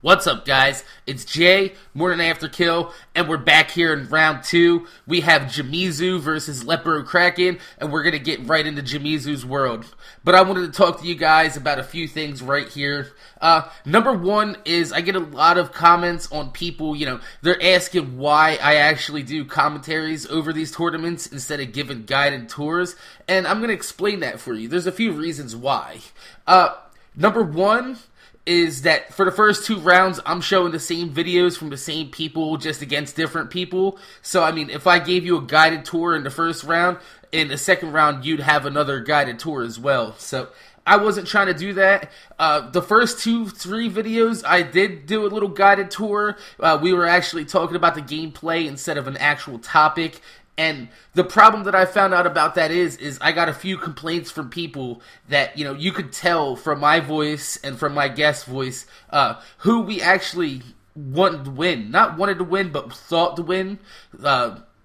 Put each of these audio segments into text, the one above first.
What's up, guys? It's Jay, Morning After Kill, and we're back here in round 2. We have Jemeizu versus Leprokracken, and we're going to get right into Jemeizu's world. But I wanted to talk to you guys about a few things right here. Number one is I get a lot of comments on people, they're asking why I actually do commentaries over these tournaments instead of giving guided tours, and I'm going to explain that for you. There's a few reasons why. Number one is that for the first 2 rounds, I'm showing the same videos from the same people, just against different people. So, if I gave you a guided tour in the first round, in the second round, you'd have another guided tour as well. So, I wasn't trying to do that. The first 2-3 videos, I did do a little guided tour. We were actually talking about the gameplay instead of an actual topic. And the problem that I found out about that is I got a few complaints from people that, you could tell from my voice and from my guest voice, who we actually wanted to win. Not wanted to win, but thought to win.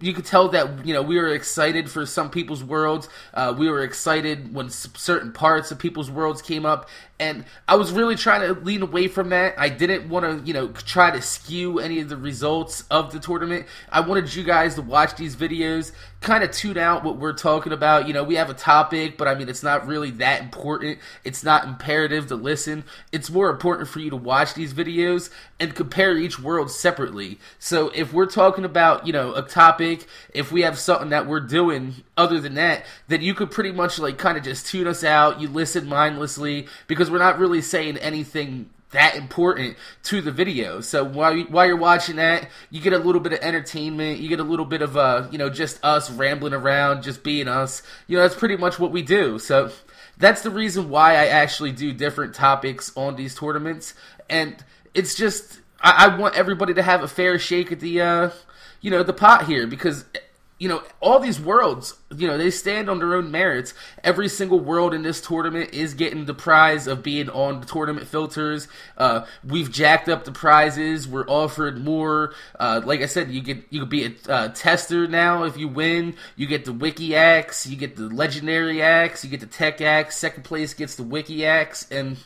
You could tell that, we were excited for some people's worlds. We were excited when certain parts of people's worlds came up. And I was really trying to lean away from that. I didn't want to, try to skew any of the results of the tournament. I wanted you guys to watch these videos, kind of tune out what we're talking about. We have a topic, but it's not really that important. It's not imperative to listen. It's more important for you to watch these videos and compare each world separately. So if we're talking about, a topic, if we have something that we're doing other than that, then you could pretty much kind of just tune us out. You listen mindlessly because we're not really saying anything that important to the video. So while you're watching that, you get a little bit of entertainment, you get a little bit of just us rambling around, just being us. That's pretty much what we do. So that's the reason why I actually do different topics on these tournaments, and it's just I want everybody to have a fair shake at the the pot here, because all these worlds, they stand on their own merits. Every single world in this tournament is getting the prize of being on the tournament filters. We've jacked up the prizes. We're offered more. Like I said, you could be a tester now if you win. You get the Wiki Axe. You get the Legendary Axe. You get the Tech Axe. Second place gets the Wiki Axe. And,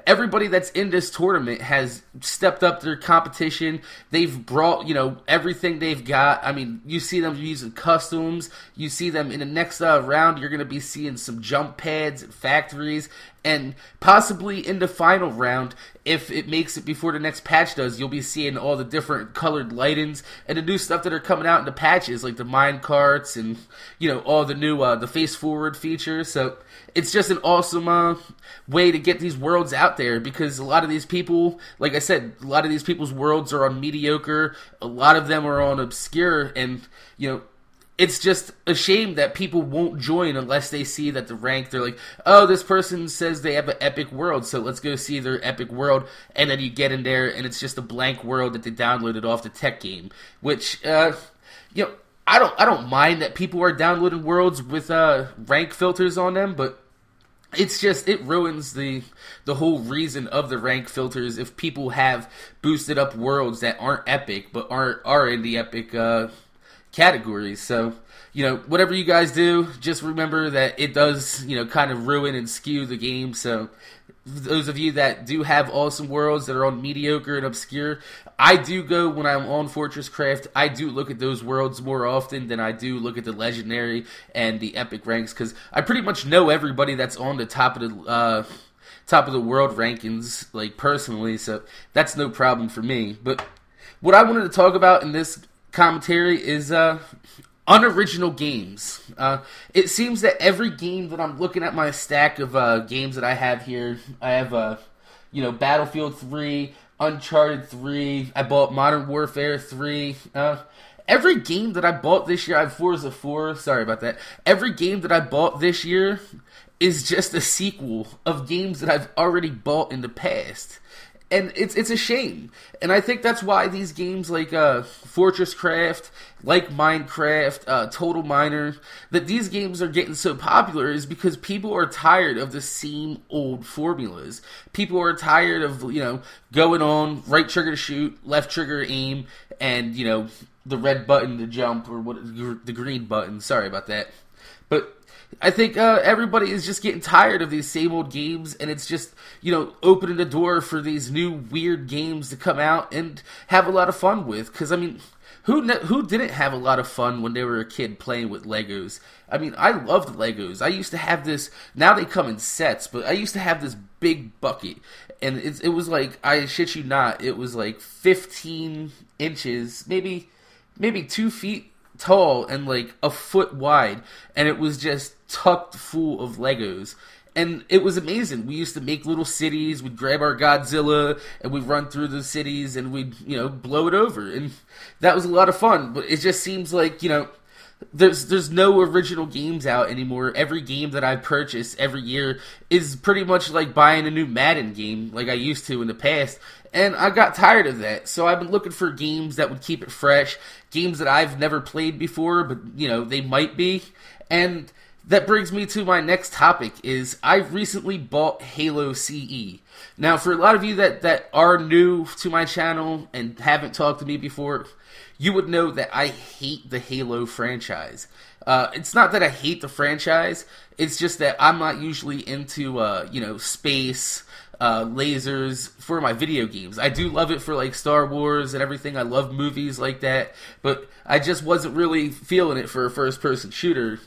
everybody that's in this tournament has stepped up their competition. They've brought, everything they've got. You see them using customs. You see them in the next round. You're going to be seeing some jump pads and factories, and possibly in the final round, if it makes it before the next patch does, you'll be seeing all the different colored lightings and the new stuff that are coming out in the patches, like the mine carts and all the new the face forward features. So it's just an awesome way to get these worlds out there, because a lot of these people, like I said, a lot of these people's worlds are on mediocre. A lot of them are on obscure, and it's just a shame that people won't join unless they see that the rank, they're like, oh, this person says they have an epic world, so let's go see their epic world, and then you get in there, and it's just a blank world that they downloaded off the tech game, which, I don't mind that people are downloading worlds with rank filters on them, but it's just, it ruins the whole reason of the rank filters if people have boosted up worlds that aren't epic, but are in the epic categories. So, whatever you guys do, just remember that it does, kind of ruin and skew the game. So, those of you that do have awesome worlds that are on mediocre and obscure, I do go, when I'm on Fortresscraft, I do look at those worlds more often than I do look at the legendary and the epic ranks, because I pretty much know everybody that's on the top of the world rankings, personally, so that's no problem for me. But what I wanted to talk about in this commentary is unoriginal games. It seems that every game that I'm looking at my stack of games that I have here, I have Battlefield 3, Uncharted 3, I bought Modern Warfare 3. Every game that I bought this year, I have Forza 4, sorry about that. Every game that I bought this year is just a sequel of games that I've already bought in the past. And it's a shame. And I think that's why these games like Fortresscraft, like Minecraft, Total Miner, that these games are getting so popular is because people are tired of the same old formulas. People are tired of, going on right trigger to shoot, left trigger to aim, and, the red button to jump, or the green button. Sorry about that. But I think everybody is just getting tired of these same old games, and it's just, opening the door for these new weird games to come out and have a lot of fun with. Because, I mean, who didn't have a lot of fun when they were a kid playing with Legos? I mean, I loved Legos. I used to have this, now they come in sets, but I used to have this big bucket, and it was like, I shit you not, it was like 15 inches, maybe 2 feet tall and like a foot wide, and it was just tucked full of Legos. And it was amazing. We used to make little cities. We'd grab our Godzilla and we'd run through the cities and we'd, blow it over. And that was a lot of fun. But it just seems like, there's no original games out anymore. Every game that I purchase every year is pretty much like buying a new Madden game like I used to in the past. And I got tired of that. So I've been looking for games that would keep it fresh. Games that I've never played before, but, they might be. And that brings me to my next topic is I recently bought Halo CE. Now, for a lot of you that are new to my channel and haven't talked to me before, you would know that I hate the Halo franchise. It's not that I hate the franchise, it's just that I'm not usually into, space, lasers for my video games. I do love it for like Star Wars and everything. I love movies like that, but I just wasn't really feeling it for a first-person shooter.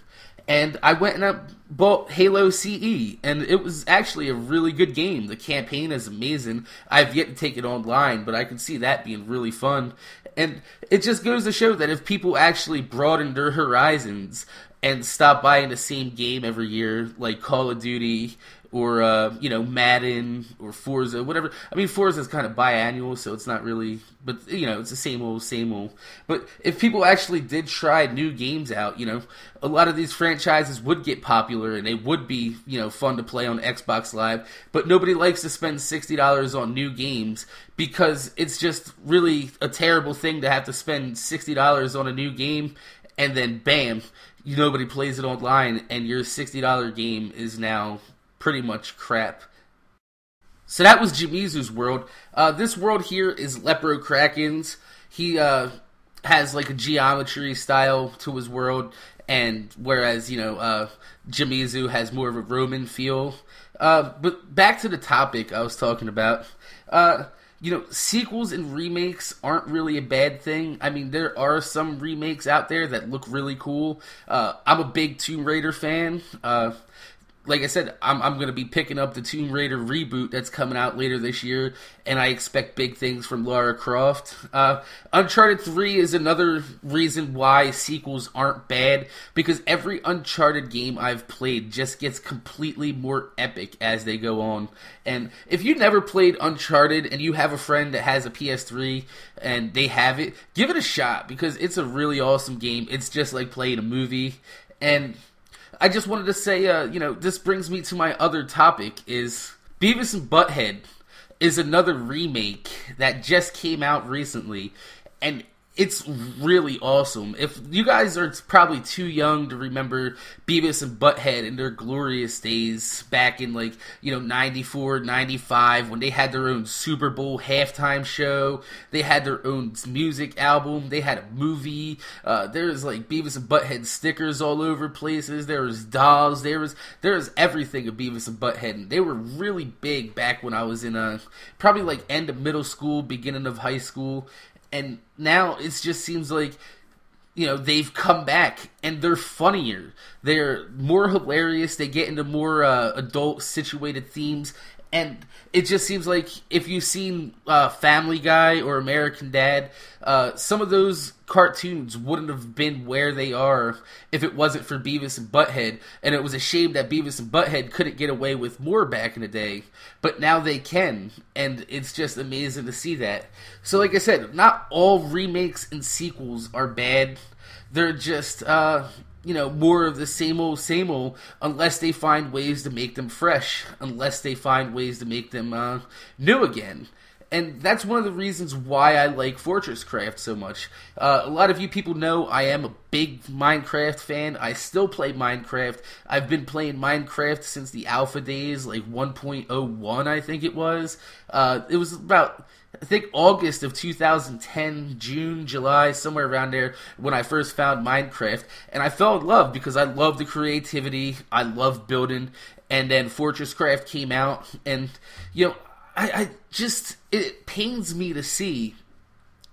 And I went and I bought Halo CE, and it was actually a really good game. The campaign is amazing. I've yet to take it online, but I can see that being really fun. And it just goes to show that if people actually broaden their horizons and stop buying the same game every year, like Call of Duty or, Madden or Forza, whatever. I mean, Forza is kind of biannual, so it's not really, but, it's the same old. But if people actually did try new games out, a lot of these franchises would get popular and they would be, fun to play on Xbox Live, but nobody likes to spend $60 on new games because it's just really a terrible thing to have to spend $60 on a new game and then bam, nobody plays it online and your $60 game is now pretty much crap. So that was Jemeizu's world. This world here is Leprokracken's. He has like a geometry style to his world, and whereas Jemeizu has more of a Roman feel. But back to the topic I was talking about. Sequels and remakes aren't really a bad thing. I mean, there are some remakes out there that look really cool. I'm a big Tomb Raider fan. Like I said, I'm going to be picking up the Tomb Raider reboot that's coming out later this year, and I expect big things from Lara Croft. Uncharted 3 is another reason why sequels aren't bad, because every Uncharted game I've played just gets completely more epic as they go on. And if you never played Uncharted and you have a friend that has a PS3 and they have it, give it a shot, because it's a really awesome game. It's just like playing a movie. And I just wanted to say, this brings me to my other topic, is Beavis and Butthead is another remake that just came out recently, and it's really awesome. If you guys are probably too young to remember Beavis and Butthead in their glorious days back in 94, 95, when they had their own Super Bowl halftime show, they had their own music album, they had a movie, there was Beavis and Butthead stickers all over places, there was dolls, there was everything of Beavis and Butthead, and they were really big back when I was in probably end of middle school, beginning of high school. And now it just seems like, they've come back and they're funnier. They're more hilarious. They get into more adult situated themes. And it just seems like if you've seen Family Guy or American Dad, some of those cartoons wouldn't have been where they are if it wasn't for Beavis and Butthead. And it was a shame that Beavis and Butthead couldn't get away with more back in the day. But now they can. And it's just amazing to see that. So like I said, not all remakes and sequels are bad. They're just more of the same old, unless they find ways to make them fresh, unless they find ways to make them new again. And that's one of the reasons why I like Fortresscraft so much. A lot of you people know I am a big Minecraft fan. I still play Minecraft. I've been playing Minecraft since the alpha days, 1.01 I think it was. It was about I think August of 2010, June, July, somewhere around there, when I first found Minecraft, and I fell in love because I love the creativity, I love building, and then Fortresscraft came out, and, you know, I just, it pains me to see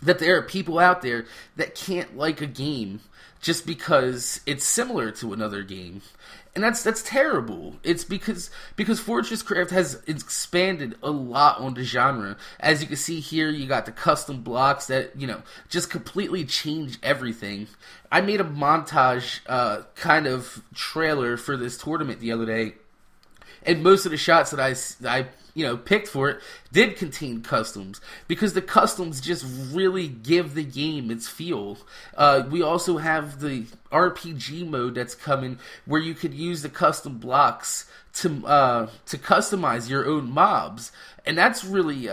that there are people out there that can't like a game just because it's similar to another game. And that's terrible. It's because Fortresscraft has expanded a lot on the genre. As you can see here, you got the custom blocks that, you know, just completely change everything. I made a montage kind of trailer for this tournament the other day, and most of the shots that I picked for it did contain customs, because the customs just really give the game its feel. We also have the RPG mode that's coming, where you could use the custom blocks to customize your own mobs, and that's really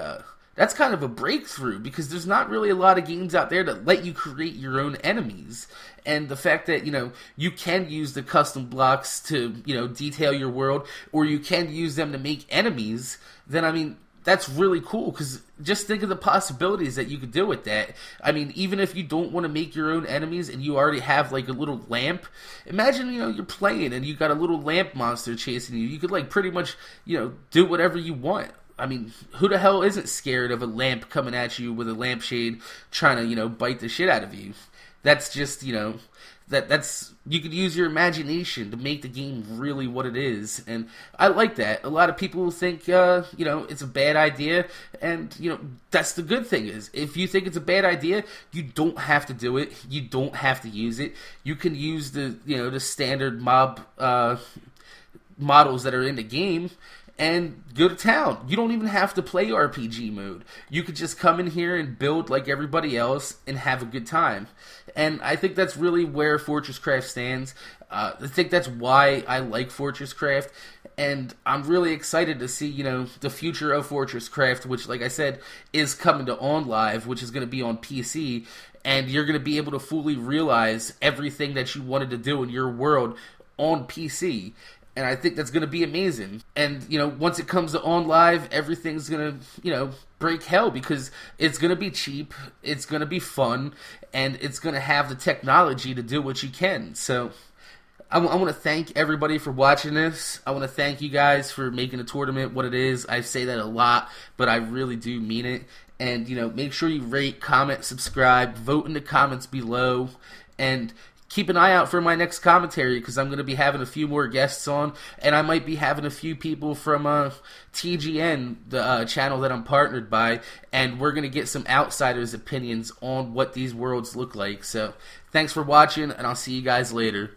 that's kind of a breakthrough, because there's not really a lot of games out there that let you create your own enemies. And the fact that, you know, you can use the custom blocks to, you know, detail your world, or you can use them to make enemies, then, I mean, that's really cool, because just think of the possibilities that you could do with that. I mean, even if you don't want to make your own enemies and you already have, like, a little lamp, imagine, you know, you're playing and you got a little lamp monster chasing you. You could, like, pretty much, you know, do whatever you want. I mean, who the hell isn't scared of a lamp coming at you with a lampshade trying to, you know, bite the shit out of you? That's just, you know, that's you could use your imagination to make the game really what it is, and I like that. A lot of people think, you know, it's a bad idea, and, you know, that's the good thing is, if you think it's a bad idea, you don't have to do it. You don't have to use it. You can use the, you know, the standard mob models that are in the game, and go to town. You don't even have to play RPG mode. You could just come in here and build like everybody else and have a good time. And I think that's really where Fortresscraft stands. I think that's why I like Fortresscraft. And I'm really excited to see, you know, the future of Fortresscraft, which, like I said, is coming to OnLive, which is going to be on PC. And you're going to be able to fully realize everything that you wanted to do in your world on PC. And I think that's going to be amazing. And, you know, once it comes to OnLive, everything's going to, you know, break hell, because it's going to be cheap, it's going to be fun, and it's going to have the technology to do what you can. So I want to thank everybody for watching this. I want to thank you guys for making the tournament what it is. I say that a lot, but I really do mean it. And, you know, make sure you rate, comment, subscribe, vote in the comments below, and keep an eye out for my next commentary, because I'm going to be having a few more guests on, and I might be having a few people from TGN, the channel that I'm partnered by, and we're going to get some outsiders' opinions on what these worlds look like. So, thanks for watching, and I'll see you guys later.